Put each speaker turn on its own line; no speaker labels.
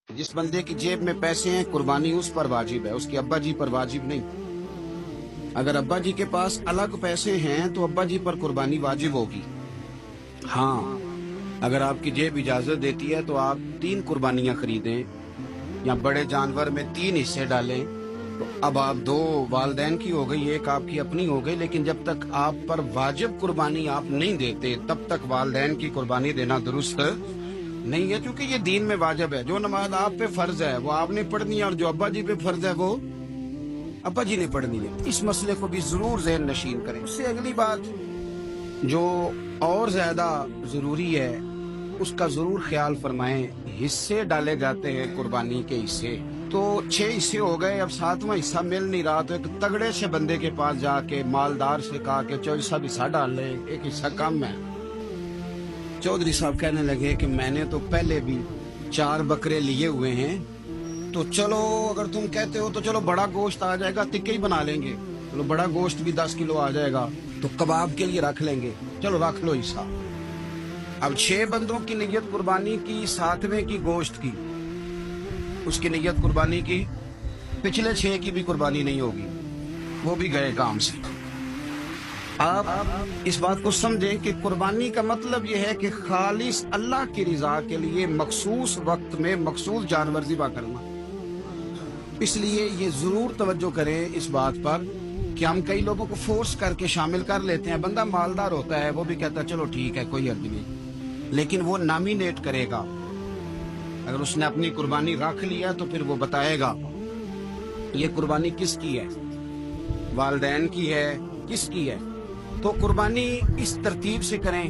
जिस बंदे की जेब में पैसे हैं कुर्बानी उस पर वाजिब है, उसके अब्बा जी पर वाजिब नहीं। अगर अब्बा जी के पास अलग पैसे हैं तो अब्बा जी पर कुर्बानी वाजिब होगी। हाँ, अगर आपकी जेब इजाजत देती है तो आप 3 कुर्बानियां खरीदें या बड़े जानवर में 3 हिस्से डालें। तो अब आप 2 वालदैन की हो गई, एक आपकी अपनी हो गई, लेकिन जब तक आप पर वाजिब कुर्बानी आप नहीं देते तब तक वालदैन की कुर्बानी देना दुरुस्त नहीं है, क्योंकि ये दीन में वाजिब है। जो नमाज आप पे फर्ज है वो आपने पढ़नी है, और जो अब्बा जी पे फर्ज है वो अब्बा जी ने पढ़नी है। इस मसले को भी जरूर ज़हन नशीन करें। उससे अगली बात जो और ज्यादा जरूरी है उसका जरूर ख्याल फरमाएं। हिस्से डाले जाते हैं कुर्बानी के हिस्से, तो 6 हिस्से हो गए, अब 7वां हिस्सा मिल नहीं रहा, तो एक तगड़े से बंदे के पास जाके मालदार से कहा कि चौधरी साहब हिस्सा डाल ले, एक हिस्सा कम है। चौधरी साहब कहने लगे कि मैंने तो पहले भी 4 बकरे लिए हुए हैं, तो चलो अगर तुम कहते हो तो चलो बड़ा गोश्त आ जाएगा, तिक्के ही बना लेंगे, चलो बड़ा गोश्त भी 10 किलो आ जाएगा, तो कबाब के लिए रख लेंगे, चलो रख लो हिस्सा। अब 6 बंदों की नियत कुर्बानी की, 7वें की गोश्त की, उसकी नियत कुर्बानी की, पिछले 6 की भी कुर्बानी नहीं होगी, वो भी गए काम से। आप इस बात को समझें कि कुर्बानी का मतलब यह है कि खालिस अल्लाह की रजा के लिए मखसूस वक्त में मखसूस जानवर ज़िबा करना। इसलिए ये जरूर तवज्जो करें इस बात पर कि हम कई लोगों को फोर्स करके शामिल कर लेते हैं। बंदा मालदार होता है, वो भी कहता है चलो ठीक है कोई हर्ज नहीं, लेकिन वो नॉमिनेट करेगा। अगर उसने अपनी कुर्बानी रख लिया तो फिर वो बताएगा ये कुर्बानी किसकी है, वालदैन की है, किसकी है। तो कुर्बानी इस तरतीब से करें